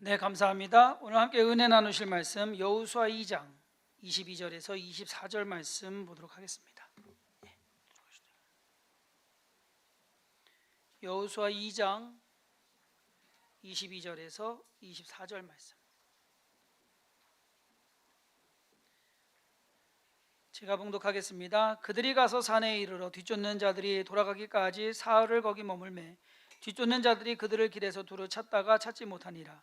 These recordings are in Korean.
네, 감사합니다. 오늘 함께 은혜 나누실 말씀 여호수아 2장 22절에서 24절 말씀 보도록 하겠습니다. 여호수아 2장 22절에서 24절 말씀. 제가 봉독하겠습니다. 그들이 가서 산에 이르러 뒤쫓는 자들이 돌아가기까지 사흘을 거기 머물매 뒤쫓는 자들이 그들을 길에서 두루 찾다가 찾지 못하니라.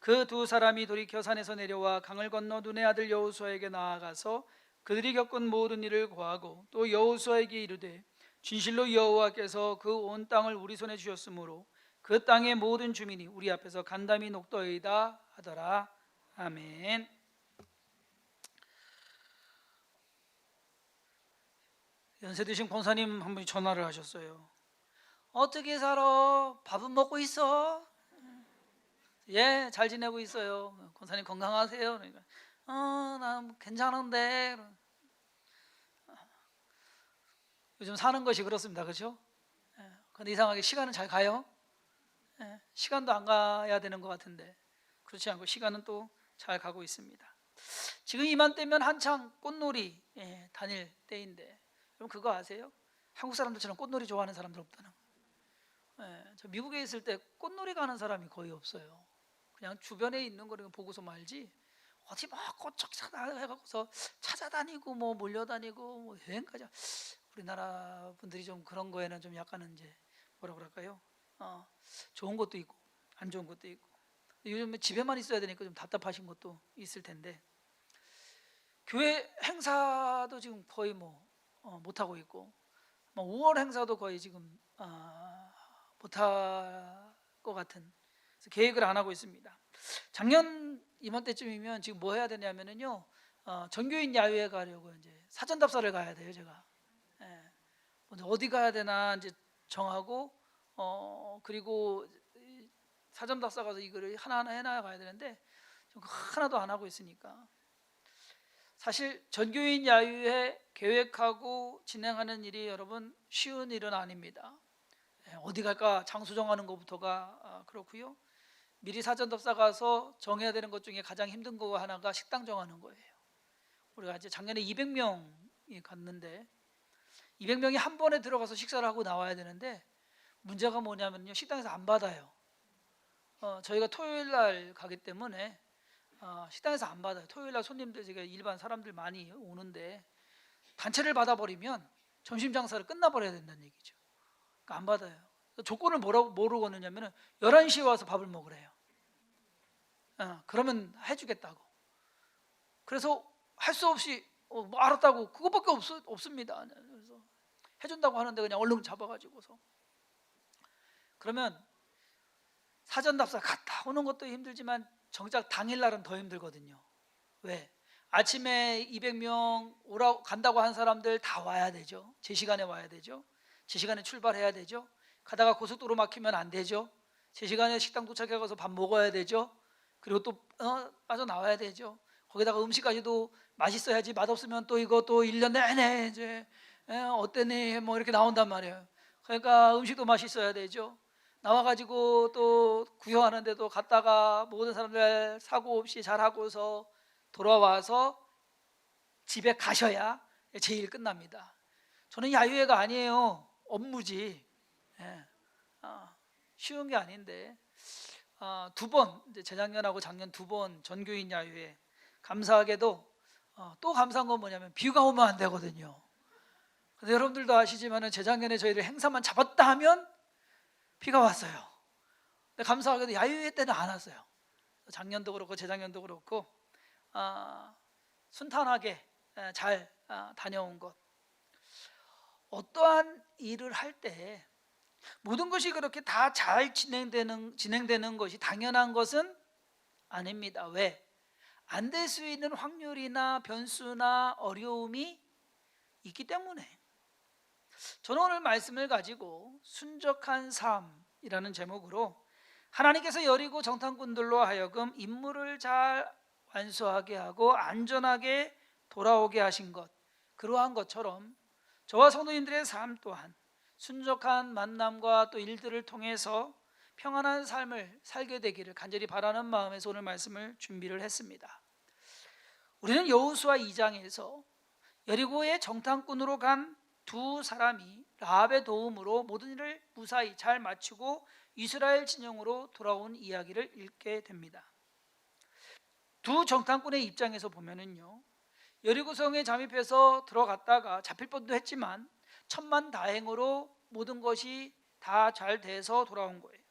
그 두 사람이 돌이켜 산에서 내려와 강을 건너 눈의 아들 여호수아에게 나아가서 그들이 겪은 모든 일을 고하고 또 여호수아에게 이르되 진실로 여호와께서 그 온 땅을 우리 손에 주셨으므로 그 땅의 모든 주민이 우리 앞에서 간담이 녹더이다 하더라. 아멘. 연세 드신 권사님 한 분이 전화를 하셨어요. 어떻게 살아? 밥은 먹고 있어? 예, 잘 지내고 있어요. 권사님 건강하세요? 그러니까 나 괜찮은데. 요즘 사는 것이 그렇습니다. 그렇죠? 근데 이상하게 시간은 잘 가요. 시간도 안 가야 되는 것 같은데 그렇지 않고 시간은 또 잘 가고 있습니다. 지금 이맘때면 한창 꽃놀이 다닐 때인데 여러분 그거 아세요? 한국 사람들처럼 꽃놀이 좋아하는 사람들 없다는 거. 저 미국에 있을 때 꽃놀이 가는 사람이 거의 없어요. 그냥 주변에 있는 거 보고서 말지 어디 막 꽃쪽 해갖고서 찾아다니고 뭐 몰려다니고 뭐 여행까지. 우리나라 분들이 좀 그런 거에는 좀 약간은 이제 뭐라 그럴까요? 좋은 것도 있고 안 좋은 것도 있고 요즘 집에만 있어야 되니까 좀 답답하신 것도 있을 텐데 교회 행사도 지금 거의 못하고 있고 5월 행사도 거의 지금 못할 것 같은 계획을 안 하고 있습니다. 작년 이맘때쯤이면 지금 뭐 해야 되냐면은요, 전교인 야유회 가려고 이제 사전 답사를 가야 돼요. 제가 먼저 어디 가야 되나 이제 정하고 그리고 사전 답사 가서 이거를 하나하나 해나가야 되는데 하나도 안 하고 있으니까 사실 전교인 야유회 계획하고 진행하는 일이 여러분 쉬운 일은 아닙니다. 어디 갈까 장소 정하는 것부터가 그렇고요. 미리 사전 답사 가서 정해야 되는 것 중에 가장 힘든 거 하나가 식당 정하는 거예요. 우리가 이제 작년에 200명이 갔는데 200명이 한 번에 들어가서 식사를 하고 나와야 되는데 문제가 뭐냐면요, 식당에서 안 받아요. 저희가 토요일 날 가기 때문에 식당에서 안 받아요. 토요일 날 손님들 제가 일반 사람들 많이 오는데 단체를 받아버리면 점심 장사를 끝나버려야 된다는 얘기죠. 그러니까 안 받아요. 조건을 뭐로 거느냐면은 11시에 와서 밥을 먹으래요. 그러면 해주겠다고. 그래서 할 수 없이 뭐 알았다고 그것밖에 없습니다. 그래서 해준다고 하는데 그냥 얼른 잡아가지고서 그러면 사전 답사 갔다 오는 것도 힘들지만 정작 당일날은 더 힘들거든요. 왜? 아침에 200명 간다고 한 사람들 다 와야 되죠. 제 시간에 와야 되죠. 제 시간에 출발해야 되죠. 가다가 고속도로 막히면 안 되죠. 제 시간에 식당 도착해 가서 밥 먹어야 되죠. 그리고 또 빠져나와야 되죠. 거기다가 음식까지도 맛있어야지, 맛없으면 또 이거 또 1년 내내 이제 어땠니 뭐 이렇게 나온단 말이에요. 그러니까 음식도 맛있어야 되죠. 나와가지고 또 구경하는데도 갔다가 모든 사람들 사고 없이 잘하고서 돌아와서 집에 가셔야 제 일 끝납니다. 저는 야유회가 아니에요. 업무지. 쉬운 게 아닌데 두 번, 재작년하고 작년 2번 전교인 야유회 감사하게도 또 감사한 건 뭐냐면 비가 오면 안 되거든요. 근데 여러분들도 아시지만 재작년에 저희들 행사만 잡았다 하면 비가 왔어요. 근데 감사하게도 야유회 때는 안 왔어요. 작년도 그렇고 재작년도 그렇고 순탄하게 잘 다녀온 것. 어떠한 일을 할 때 모든 것이 그렇게 다 잘 진행되는 것이 당연한 것은 아닙니다. 왜? 안 될 수 있는 확률이나 변수나 어려움이 있기 때문에. 저는 오늘 말씀을 가지고 순적한 삶이라는 제목으로 하나님께서 여리고 정탐꾼들로 하여금 임무를 잘 완수하게 하고 안전하게 돌아오게 하신 것, 그러한 것처럼 저와 성도님들의 삶 또한 순적한 만남과 또 일들을 통해서 평안한 삶을 살게 되기를 간절히 바라는 마음에서 오늘 말씀을 준비를 했습니다. 우리는 여호수아 2장에서 여리고의 정탐꾼으로 간 두 사람이 라합의 도움으로 모든 일을 무사히 잘 마치고 이스라엘 진영으로 돌아온 이야기를 읽게 됩니다. 두 정탐꾼의 입장에서 보면은요, 여리고성에 잠입해서 들어갔다가 잡힐 뻔도 했지만 천만다행으로 모든 것이 다 잘 돼서 돌아온 거예요.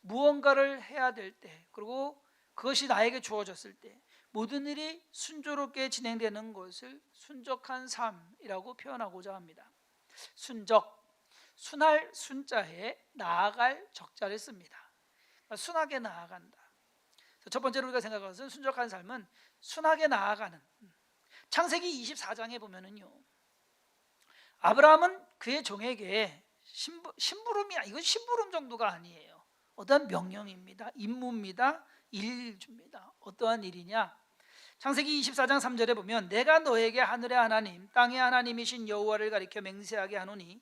무언가를 해야 될 때, 그리고 그것이 나에게 주어졌을 때 모든 일이 순조롭게 진행되는 것을 순적한 삶이라고 표현하고자 합니다. 순적, 순할 순자에 나아갈 적자를 씁니다. 그러니까 순하게 나아간다. 첫 번째로 우리가 생각하는 것은 순적한 삶은 순하게 나아가는. 창세기 24장에 보면은요, 아브라함은 그의 종에게 심부름이, 이건 심부름 정도가 아니에요. 어떠한 명령입니다. 임무입니다. 일 줍니다. 어떠한 일이냐? 창세기 24장 3절에 보면 내가 너에게 하늘의 하나님 땅의 하나님이신 여호와를 가리켜 맹세하게 하노니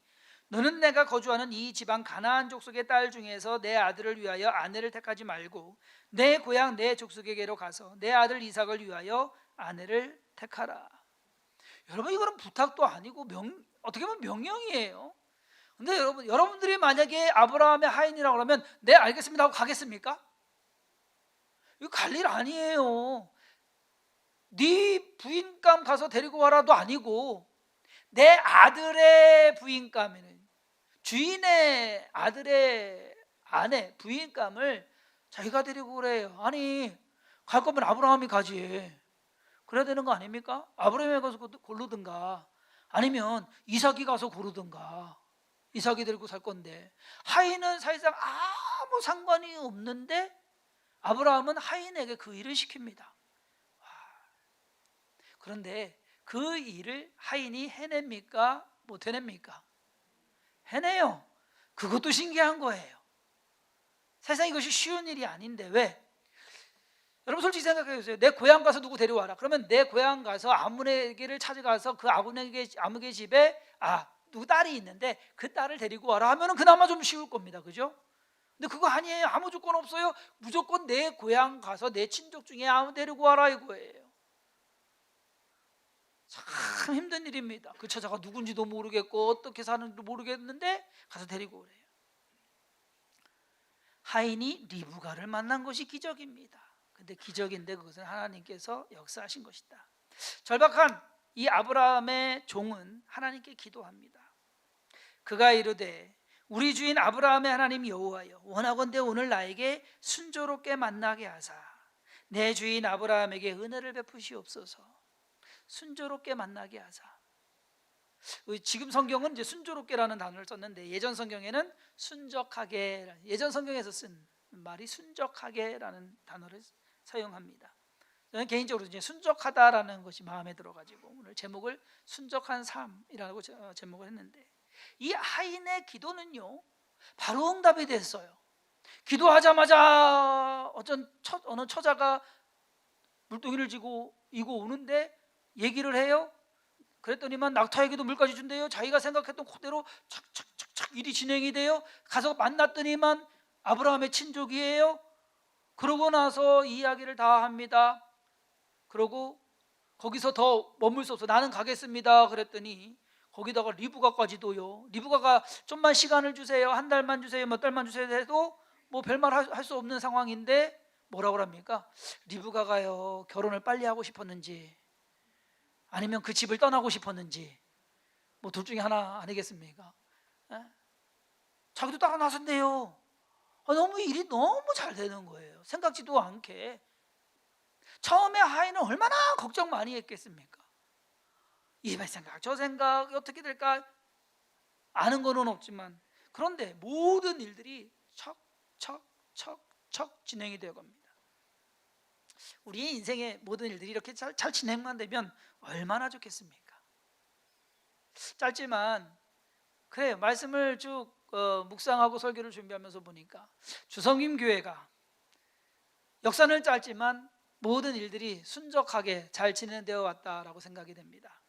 너는 내가 거주하는 이 지방 가나안 족속의 딸 중에서 내 아들을 위하여 아내를 택하지 말고 내 고향 내 족속에게로 가서 내 아들 이삭을 위하여 아내를 택하라. 여러분, 이거는 부탁도 아니고 어떻게 보면 명령이에요. 근데 여러분들이 만약에 아브라함의 하인이라고 그러면 네 알겠습니다 하고 가겠습니까? 이거 갈 일 아니에요. 네 부인감 가서 데리고 와라도 아니고 내 아들의 부인감에는 주인의 아들의 아내 부인감을 자기가 데리고 그래요. 아니, 갈 거면 아브라함이 가지. 그래야 되는 거 아닙니까? 아브라함이 가서 고르든가 아니면 이삭이 가서 고르든가. 이삭이 데리고 살 건데 하인은 사실상 아무 상관이 없는데 아브라함은 하인에게 그 일을 시킵니다. 그런데 그 일을 하인이 해냅니까? 못 해냅니까? 해내요. 그것도 신기한 거예요. 세상 이것이 쉬운 일이 아닌데 왜? 여러분 솔직히 생각해 보세요. 내 고향 가서 누구 데려와라. 그러면 내 고향 가서 아므에게를 찾아가서 그 아므게 집에 누구 딸이 있는데 그 딸을 데리고 와라 하면은 그나마 좀 쉬울 겁니다. 그죠? 근데 그거 아니에요. 아무 조건 없어요. 무조건 내 고향 가서 내 친족 중에 아무 데리고 와라 이거예요. 참 힘든 일입니다. 그 처자가 누군지도 모르겠고 어떻게 사는지도 모르겠는데 가서 데리고 오래요. 하인이 리브가를 만난 것이 기적입니다. 근데 기적인데 그것은 하나님께서 역사하신 것이다. 절박한 이 아브라함의 종은 하나님께 기도합니다. 그가 이르되 우리 주인 아브라함의 하나님 여호와여 원하건대 오늘 나에게 순조롭게 만나게 하사 내 주인 아브라함에게 은혜를 베푸시옵소서. 순조롭게 만나게 하사. 지금 성경은 이제 순조롭게라는 단어를 썼는데 예전 성경에는 순적하게, 예전 성경에서 쓴 말이 순적하게라는 단어를 사용합니다. 저는 개인적으로 이제 순적하다라는 것이 마음에 들어가지고 오늘 제목을 순적한 삶이라고 제목을 했는데 이 하인의 기도는요 바로 응답이 됐어요. 기도하자마자 어느 처자가 물동이를 이고 오는데 얘기를 해요. 그랬더니만 낙타에게도 물까지 준대요. 자기가 생각했던 그대로 착착착착 일이 진행이 돼요. 가서 만났더니만 아브라함의 친족이에요. 그러고 나서 이야기를 다 합니다. 그러고 거기서 더 머물 수 없어. 나는 가겠습니다. 그랬더니 거기다가 리브가까지도요. 리브가가 좀만 시간을 주세요. 한 달만 주세요. 몇 달만 주세요 해도 뭐 별말 할 수 없는 상황인데 뭐라고 합니까? 리브가가요 결혼을 빨리 하고 싶었는지 아니면 그 집을 떠나고 싶었는지 뭐 둘 중에 하나 아니겠습니까? 자기도 따라 나선대요. 너무 일이 너무 잘 되는 거예요. 생각지도 않게. 처음에 하인은 얼마나 걱정 많이 했겠습니까? 이 생각 저 생각 어떻게 될까 아는 거는 없지만 그런데 모든 일들이 척척척척 진행이 되어 갑니다. 우리의 인생의 모든 일들이 이렇게 잘 진행만 되면 얼마나 좋겠습니까? 짧지만 그래요. 말씀을 쭉 묵상하고 설교를 준비하면서 보니까 주성임 교회가 역사는 짧지만 모든 일들이 순적하게 잘 진행되어 왔다라고 생각이 됩니다.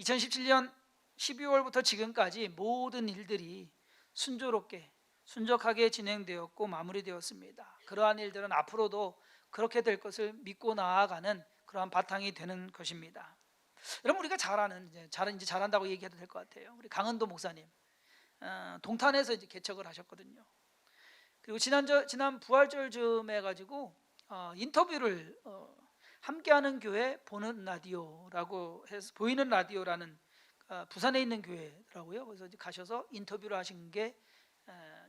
2017년 12월부터 지금까지 모든 일들이 순조롭게 순적하게 진행되었고 마무리되었습니다. 그러한 일들은 앞으로도 그렇게 될 것을 믿고 나아가는 그러한 바탕이 되는 것입니다. 여러분, 우리가 이제 잘한다고 얘기해도 될 것 같아요. 우리 강은도 목사님, 동탄에서 이제 개척을 하셨거든요. 그리고 지난 부활절 즈음에 가지고 인터뷰를 함께하는 교회 보는 라디오라고 해서, 보이는 라디오라는 부산에 있는 교회더라고요. 그래서 이제 가셔서 인터뷰를 하신 게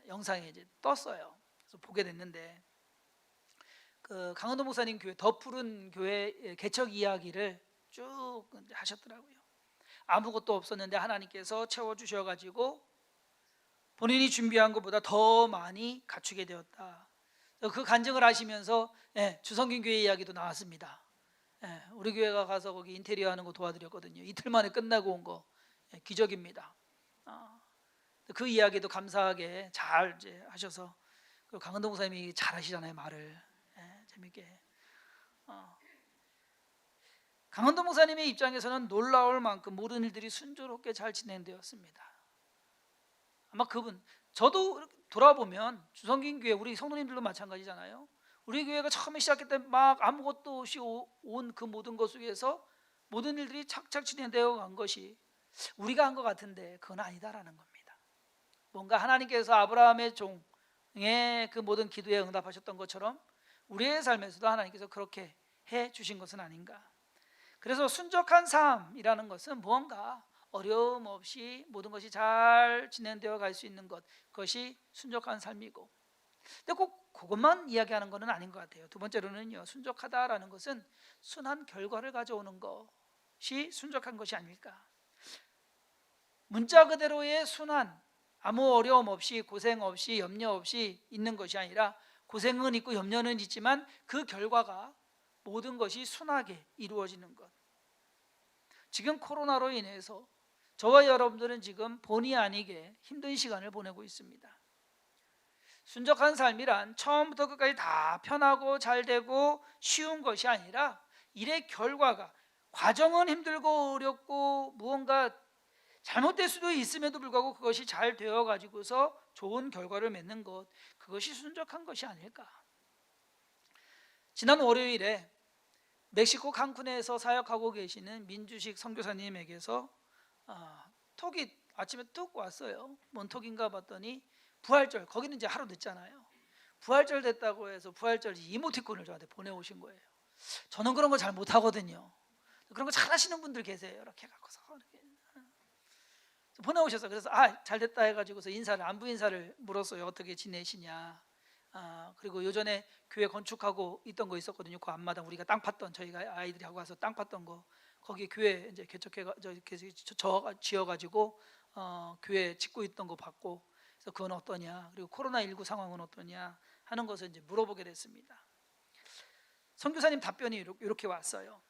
영상에 이제 떴어요. 그래서 보게 됐는데, 그 강원도 목사님 교회 더 푸른 교회 개척 이야기를 쭉 하셨더라고요. 아무것도 없었는데 하나님께서 채워주셔가지고 본인이 준비한 것보다 더 많이 갖추게 되었다. 그 간증을 하시면서 주성균 교회 이야기도 나왔습니다. 우리 교회가 가서 거기 인테리어 하는 거 도와드렸거든요. 이틀 만에 끝나고 온 거 기적입니다. 그 이야기도 감사하게 잘 이제 하셔서, 그리고 강은동 목사님이 잘 하시잖아요, 말을 재밌게. 강은동 목사님의 입장에서는 놀라울 만큼 모든 일들이 순조롭게 잘 진행되었습니다. 아마 저도 돌아보면 주성긴 교회, 우리 성도님들도 마찬가지잖아요. 우리 교회가 처음에 시작할 때 막 아무것도 없이 온 그 모든 것 속에서 모든 일들이 착착 진행되어 간 것이 우리가 한 것 같은데 그건 아니다라는 겁니다. 뭔가 하나님께서 아브라함의 종의 그 모든 기도에 응답하셨던 것처럼 우리의 삶에서도 하나님께서 그렇게 해 주신 것은 아닌가. 그래서 순적한 삶이라는 것은 무언가 어려움 없이 모든 것이 잘 진행되어 갈 수 있는 것, 그것이 순적한 삶이고, 근데 꼭 그것만 이야기하는 것은 아닌 것 같아요. 두 번째로는요, 순적하다라는 것은 순한 결과를 가져오는 것이 순적한 것이 아닐까. 문자 그대로의 순한, 아무 어려움 없이 고생 없이 염려 없이 있는 것이 아니라 고생은 있고 염려는 있지만 그 결과가 모든 것이 순하게 이루어지는 것. 지금 코로나로 인해서 저와 여러분들은 지금 본의 아니게 힘든 시간을 보내고 있습니다. 순적한 삶이란 처음부터 끝까지 다 편하고 잘 되고 쉬운 것이 아니라 일의 결과가, 과정은 힘들고 어렵고 무언가 잘못될 수도 있음에도 불구하고 그것이 잘 되어 가지고서 좋은 결과를 맺는 것, 그것이 순적한 것이 아닐까. 지난 월요일에 멕시코 칸쿤에서 사역하고 계시는 민주식 선교사님에게서 톡이 아침에 뚝 왔어요. 뭔 톡인가 봤더니 부활절, 거기는 이제 하루 늦잖아요. 부활절 됐다고 해서 부활절 이모티콘을 저한테 보내오신 거예요. 저는 그런 거 잘 못하거든요. 그런 거 잘하시는 분들 계세요. 이렇게 갖고서 이렇게 보내오셔서, 그래서 잘 됐다 해가지고서 안부 인사를 물었어요. 어떻게 지내시냐. 그리고 예전에 교회 건축하고 있던 거 있었거든요. 그 앞마당 우리가 땅 팠던, 저희가 아이들이 하고 와서 땅 팠던 거, 거기 교회 이제 지어가지고 교회 짓고 있던 거 봤고, 그래서 그건 어떠냐, 그리고 코로나19 상황은 어떠냐 하는 것을 이제 물어보게 됐습니다. 선교사님 답변이 이렇게 왔어요.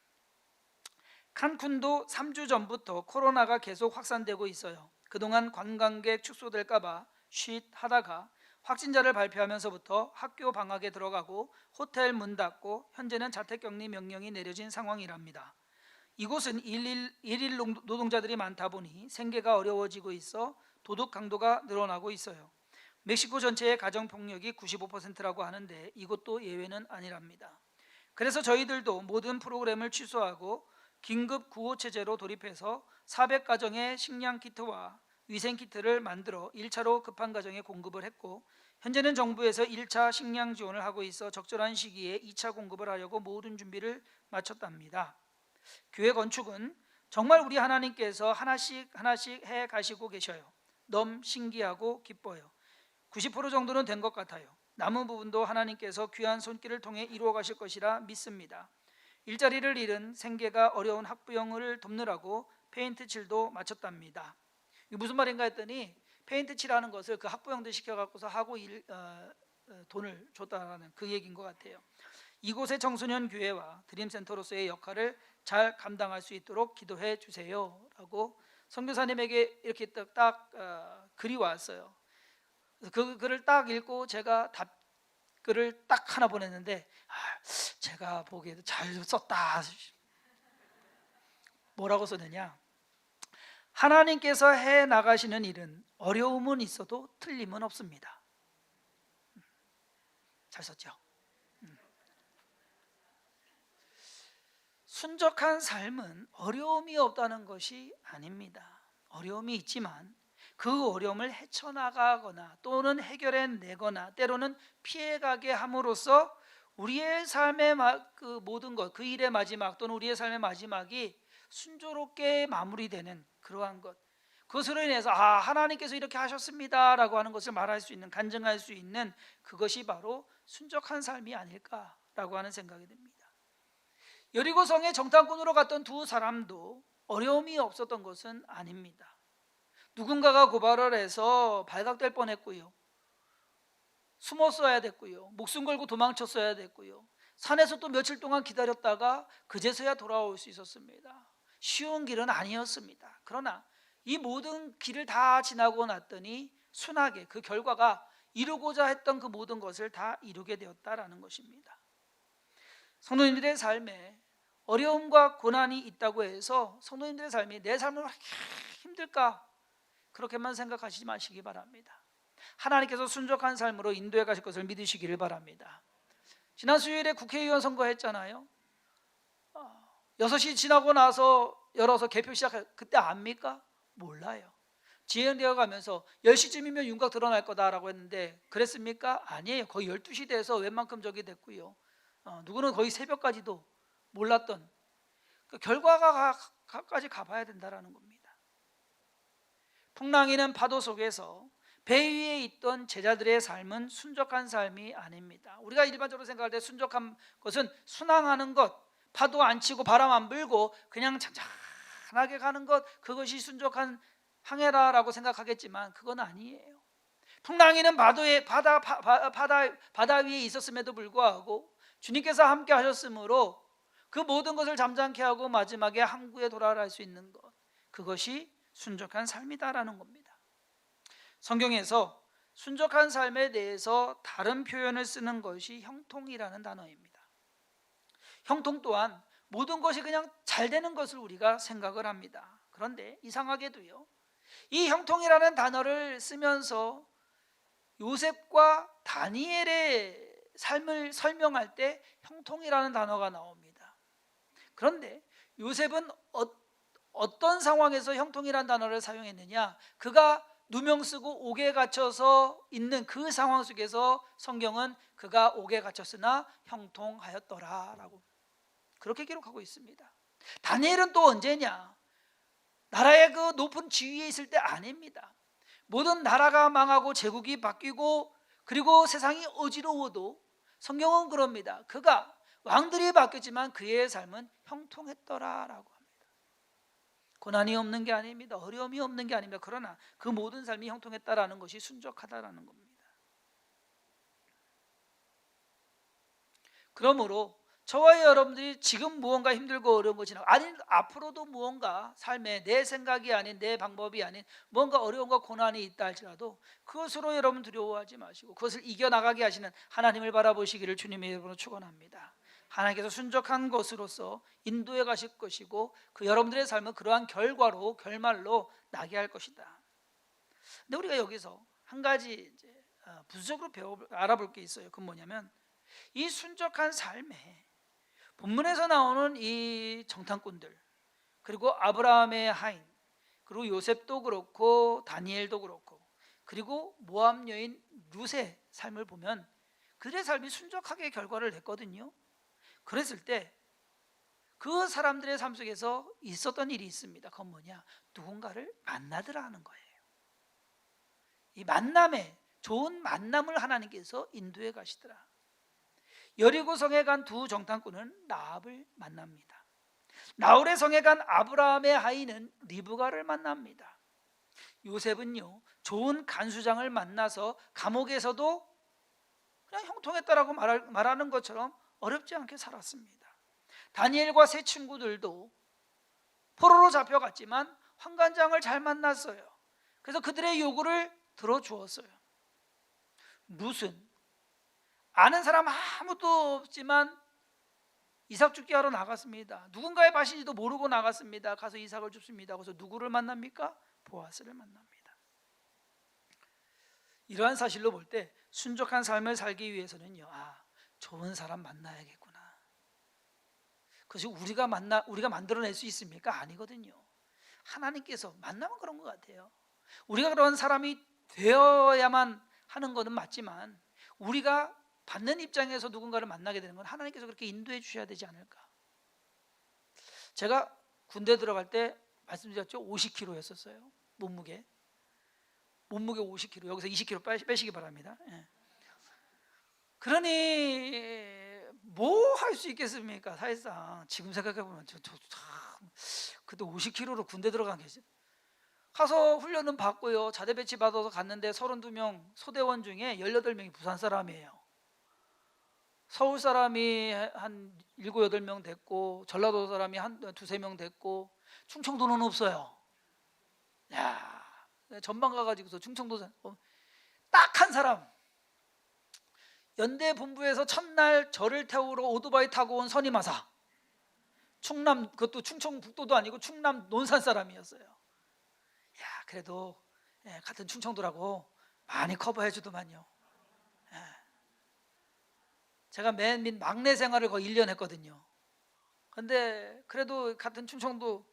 칸쿤도 3주 전부터 코로나가 계속 확산되고 있어요. 그동안 관광객 축소될까 봐 하다가 확진자를 발표하면서부터 학교 방학에 들어가고 호텔 문 닫고 현재는 자택격리 명령이 내려진 상황이랍니다. 이곳은 일일 노동자들이 많다 보니 생계가 어려워지고 있어 도덕 강도가 늘어나고 있어요. 멕시코 전체의 가정폭력이 95%라고 하는데 이것도 예외는 아니랍니다. 그래서 저희들도 모든 프로그램을 취소하고 긴급 구호체제로 돌입해서 400가정의 식량키트와 위생키트를 만들어 1차로 급한 가정에 공급을 했고, 현재는 정부에서 1차 식량 지원을 하고 있어 적절한 시기에 2차 공급을 하려고 모든 준비를 마쳤답니다. 교회 건축은 정말 우리 하나님께서 하나씩 해 가시고 계셔요. 너무 신기하고 기뻐요. 90% 정도는 된 것 같아요. 남은 부분도 하나님께서 귀한 손길을 통해 이루어 가실 것이라 믿습니다. 일자리를 잃은 생계가 어려운 학부형을 돕느라고 페인트 칠도 마쳤답니다. 이게 무슨 말인가 했더니, 페인트 칠하는 것을 그 학부형들 시켜갖고서 하고 돈을 줬다는 그 얘기인 것 같아요. 이곳의 청소년 교회와 드림센터로서의 역할을 잘 감당할 수 있도록 기도해 주세요 라고 선교사님에게 이렇게 딱 글이 왔어요. 그 글을 딱 읽고 제가 답글을 딱 하나 보냈는데, 제가 보기에도 잘 썼다. 뭐라고 썼느냐, 하나님께서 해 나가시는 일은 어려움은 있어도 틀림은 없습니다. 잘 썼죠. 순적한 삶은 어려움이 없다는 것이 아닙니다. 어려움이 있지만 그 어려움을 헤쳐나가거나 또는 해결해내거나 때로는 피해가게 함으로써 우리의 삶의 그 모든 것, 그 일의 마지막 또는 우리의 삶의 마지막이 순조롭게 마무리되는 그러한 것, 그것으로 인해서 하나님께서 이렇게 하셨습니다 라고 하는 것을 말할 수 있는, 간증할 수 있는 그것이 바로 순적한 삶이 아닐까라고 하는 생각이 듭니다. 여리고성에 정탐꾼으로 갔던 두 사람도 어려움이 없었던 것은 아닙니다. 누군가가 고발을 해서 발각될 뻔했고요, 숨었어야 됐고요, 목숨 걸고 도망쳤어야 됐고요, 산에서 또 며칠 동안 기다렸다가 그제서야 돌아올 수 있었습니다. 쉬운 길은 아니었습니다. 그러나 이 모든 길을 다 지나고 났더니 순하게 그 결과가 이루고자 했던 그 모든 것을 다 이루게 되었다라는 것입니다. 성도님들의 삶에 어려움과 고난이 있다고 해서 성도님들의 삶이 내 삶은 그렇게 힘들까 그렇게만 생각하시지 마시기 바랍니다. 하나님께서 순적한 삶으로 인도해 가실 것을 믿으시기를 바랍니다. 지난 수요일에 국회의원 선거했잖아요. 6시 지나고 나서 열어서 개표 시작할 그때 압니까? 몰라요. 진행되어 가면서 10시쯤이면 윤곽 드러날 거다라고 했는데 그랬습니까? 아니에요. 거의 12시 돼서 웬만큼 저기 됐고요. 누구는 거의 새벽까지도 몰랐던 그 결과가까지 가봐야 된다라는 겁니다. 풍랑이는 파도 속에서 배 위에 있던 제자들의 삶은 순적한 삶이 아닙니다. 우리가 일반적으로 생각할 때 순적한 것은 순항하는 것, 파도 안 치고 바람 안 불고 그냥 잔잔하게 가는 것, 그것이 순적한 항해라라고 생각하겠지만 그건 아니에요. 풍랑이는 바다 위에 있었음에도 불구하고 주님께서 함께 하셨으므로 그 모든 것을 잠잠케 하고 마지막에 항구에 돌아갈 수 있는 것, 그것이 순적한 삶이다라는 겁니다. 성경에서 순적한 삶에 대해서 다른 표현을 쓰는 것이 형통이라는 단어입니다. 형통 또한 모든 것이 그냥 잘 되는 것을 우리가 생각을 합니다. 그런데 이상하게도요, 이 형통이라는 단어를 쓰면서 요셉과 다니엘의 삶을 설명할 때 형통이라는 단어가 나옵니다. 그런데 요셉은 어떤 상황에서 형통이라는 단어를 사용했느냐? 그가 누명 쓰고 옥에 갇혀서 있는 그 상황 속에서 성경은 그가 옥에 갇혔으나 형통하였더라라고 그렇게 기록하고 있습니다. 다니엘은 또 언제냐? 나라의 그 높은 지위에 있을 때 아닙니다. 모든 나라가 망하고 제국이 바뀌고 그리고 세상이 어지러워도 성경은 그럽니다. 그가 왕들이 바뀌었지만 그의 삶은 형통했더라라고 합니다. 고난이 없는 게 아닙니다. 어려움이 없는 게 아닙니다. 그러나 그 모든 삶이 형통했다라는 것이 순적하다라는 겁니다. 그러므로 저와 여러분들이 지금 무언가 힘들고 어려운 것이 아닌 앞으로도 무언가 삶에 내 생각이 아닌 내 방법이 아닌 무언가 어려움과 고난이 있다 할지라도 그것으로 여러분 두려워하지 마시고 그것을 이겨나가게 하시는 하나님을 바라보시기를 주님의 이름으로 축원합니다. 하나님께서 순적한 것으로서 인도해 가실 것이고 그 여러분들의 삶은 그러한 결과로 결말로 나게 할 것이다. 근데 우리가 여기서 한 가지 이제 부수적으로 알아볼 게 있어요. 그건 뭐냐면 이 순적한 삶에 본문에서 나오는 이 정탐꾼들, 그리고 아브라함의 하인, 그리고 요셉도 그렇고 다니엘도 그렇고 그리고 모압 여인 룻의 삶을 보면 그들의 삶이 순적하게 결과를 냈거든요. 그랬을 때 그 사람들의 삶 속에서 있었던 일이 있습니다. 그건 뭐냐? 누군가를 만나더라 하는 거예요. 이 만남에 좋은 만남을 하나님께서 인도해 가시더라. 여리고 성에 간 두 정탐꾼은 라합을 만납니다. 나홀의 성에 간 아브라함의 아이는 리브가를 만납니다. 요셉은요, 좋은 간수장을 만나서 감옥에서도 그냥 형통했다라고 말하는 것처럼 어렵지 않게 살았습니다. 다니엘과 세 친구들도 포로로 잡혀갔지만 환관장을 잘 만났어요. 그래서 그들의 요구를 들어주었어요. 룻은 아는 사람 아무도 없지만 이삭 죽게 하러 나갔습니다. 누군가의 밭인지도 모르고 나갔습니다. 가서 이삭을 줍습니다. 그래서 누구를 만납니까? 보아스를 만납니다. 이러한 사실로 볼 때 순종한 삶을 살기 위해서는요, 좋은 사람 만나야겠구나. 그것이 우리가 만들어낼 수 있습니까? 아니거든요. 하나님께서 만나면 그런 것 같아요. 우리가 그런 사람이 되어야만 하는 것은 맞지만, 우리가 받는 입장에서 누군가를 만나게 되는 건 하나님께서 그렇게 인도해 주셔야 되지 않을까. 제가 군대 들어갈 때 말씀드렸죠. 50kg였었어요. 몸무게 50kg. 여기서 20kg 빼시기 바랍니다. 예. 그러니 뭐 할 수 있겠습니까? 사실상 지금 생각해보면 그때 50kg로 군대 들어간 게 가서 훈련은 받고요, 자대 배치 받아서 갔는데 32명 소대원 중에 18명이 부산 사람이에요. 서울 사람이 한 7, 8명 됐고, 전라도 사람이 한 2, 3명 됐고, 충청도는 없어요. 야, 전방 가가지고서 충청도 딱 한 사람, 연대 본부에서 첫날 저를 태우러 오토바이 타고 온 선임하사, 충남, 그것도 충청북도도 아니고 충남 논산 사람이었어요. 야, 그래도 같은 충청도라고 많이 커버해 주더만요. 제가 맨 밑 막내 생활을 거의 1년 했거든요. 근데 그래도 같은 충청도,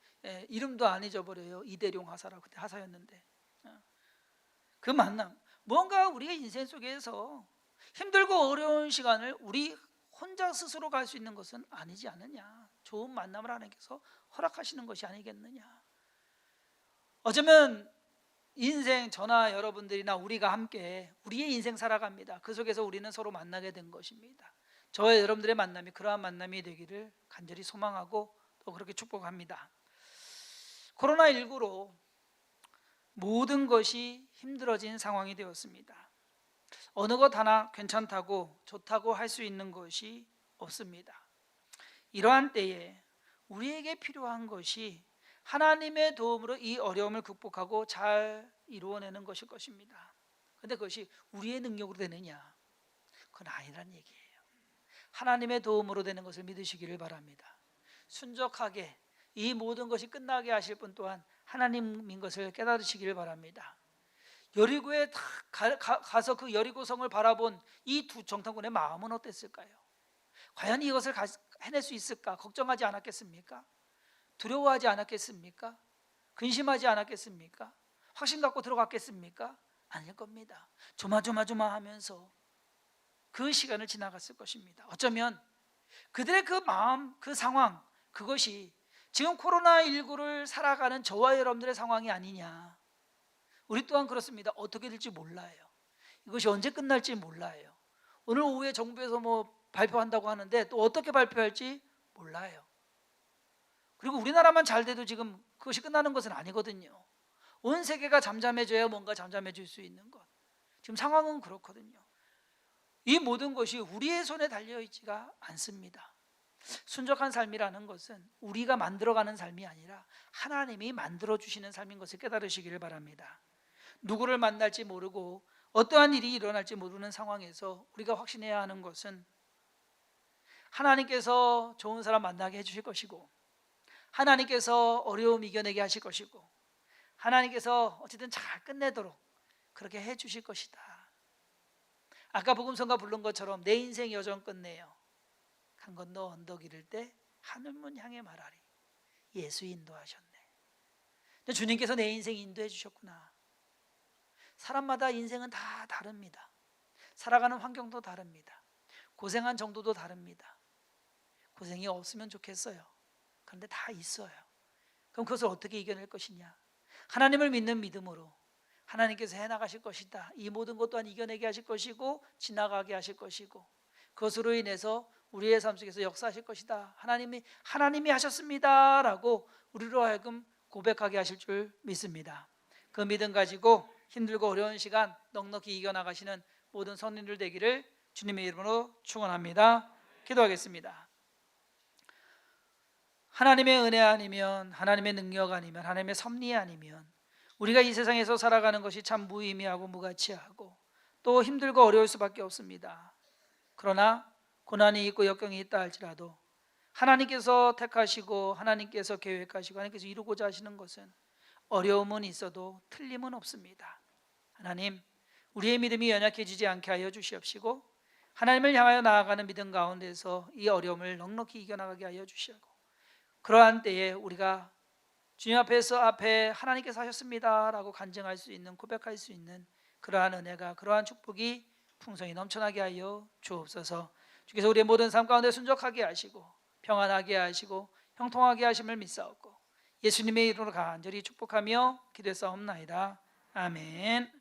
이름도 안 잊어버려요. 이대룡 하사라고, 그때 하사였는데. 그 만남, 뭔가 우리가 인생 속에서 힘들고 어려운 시간을 우리 혼자 스스로 갈 수 있는 것은 아니지 않느냐. 좋은 만남을 하나님께서 허락하시는 것이 아니겠느냐. 어쩌면 인생, 저나 여러분들이나 우리가 함께 우리의 인생 살아갑니다. 그 속에서 우리는 서로 만나게 된 것입니다. 저와 여러분들의 만남이 그러한 만남이 되기를 간절히 소망하고 또 그렇게 축복합니다. 코로나19로 모든 것이 힘들어진 상황이 되었습니다. 어느 것 하나 괜찮다고 좋다고 할 수 있는 것이 없습니다. 이러한 때에 우리에게 필요한 것이 하나님의 도움으로 이 어려움을 극복하고 잘 이루어내는 것일 것입니다. 그런데 그것이 우리의 능력으로 되느냐? 그건 아니란 얘기예요. 하나님의 도움으로 되는 것을 믿으시기를 바랍니다. 순적하게 이 모든 것이 끝나게 하실 분 또한 하나님인 것을 깨달으시기를 바랍니다. 여리고에 가서 그 여리고성을 바라본 이 두 정탐꾼의 마음은 어땠을까요? 과연 이것을 해낼 수 있을까? 걱정하지 않았겠습니까? 두려워하지 않았겠습니까? 근심하지 않았겠습니까? 확신 갖고 들어갔겠습니까? 아닐 겁니다. 조마조마하면서 그 시간을 지나갔을 것입니다. 어쩌면 그들의 그 마음, 그 상황, 그것이 지금 코로나19를 살아가는 저와 여러분들의 상황이 아니냐. 우리 또한 그렇습니다. 어떻게 될지 몰라요. 이것이 언제 끝날지 몰라요. 오늘 오후에 정부에서 발표한다고 하는데 또 어떻게 발표할지 몰라요. 그리고 우리나라만 잘 돼도 지금 그것이 끝나는 것은 아니거든요. 온 세계가 잠잠해져야 뭔가 잠잠해질 수 있는 것. 지금 상황은 그렇거든요. 이 모든 것이 우리의 손에 달려있지가 않습니다. 순적한 삶이라는 것은 우리가 만들어가는 삶이 아니라 하나님이 만들어주시는 삶인 것을 깨달으시기를 바랍니다. 누구를 만날지 모르고 어떠한 일이 일어날지 모르는 상황에서 우리가 확신해야 하는 것은 하나님께서 좋은 사람 만나게 해주실 것이고, 하나님께서 어려움 이겨내게 하실 것이고, 하나님께서 어쨌든 잘 끝내도록 그렇게 해주실 것이다. 아까 복음성가 부른 것처럼 내 인생 여정 끝내요. 강 건너 언덕 이를 때 하늘문 향해 말하리. 예수 인도하셨네. 근데 주님께서 내 인생 인도해 주셨구나. 사람마다 인생은 다 다릅니다. 살아가는 환경도 다릅니다. 고생한 정도도 다릅니다. 고생이 없으면 좋겠어요. 그런데 다 있어요. 그럼 그것을 어떻게 이겨낼 것이냐? 하나님을 믿는 믿음으로 하나님께서 해나가실 것이다. 이 모든 것 또한 이겨내게 하실 것이고 지나가게 하실 것이고, 그것으로 인해서 우리의 삶 속에서 역사하실 것이다. 하나님이 하셨습니다 라고 우리로 하여금 고백하게 하실 줄 믿습니다. 그 믿음 가지고 힘들고 어려운 시간 넉넉히 이겨나가시는 모든 성도들 되기를 주님의 이름으로 축원합니다. 기도하겠습니다. 하나님의 은혜 아니면, 하나님의 능력 아니면, 하나님의 섭리 아니면 우리가 이 세상에서 살아가는 것이 참 무의미하고 무가치하고 또 힘들고 어려울 수밖에 없습니다. 그러나 고난이 있고 역경이 있다 할지라도 하나님께서 택하시고 하나님께서 계획하시고 하나님께서 이루고자 하시는 것은 어려움은 있어도 틀림은 없습니다. 하나님, 우리의 믿음이 연약해지지 않게 하여 주시옵시고 하나님을 향하여 나아가는 믿음 가운데서 이 어려움을 넉넉히 이겨나가게 하여 주시고 그러한 때에 우리가 주님 앞에 하나님께서 하셨습니다 라고 간증할 수 있는, 고백할 수 있는 그러한 은혜가, 그러한 축복이 풍성히 넘쳐나게 하여 주옵소서. 주께서 우리의 모든 삶 가운데 순적하게 하시고 평안하게 하시고 형통하게 하심을 믿사옵고 예수님의 이름으로 간절히 축복하며 기도했사옵나이다. 아멘.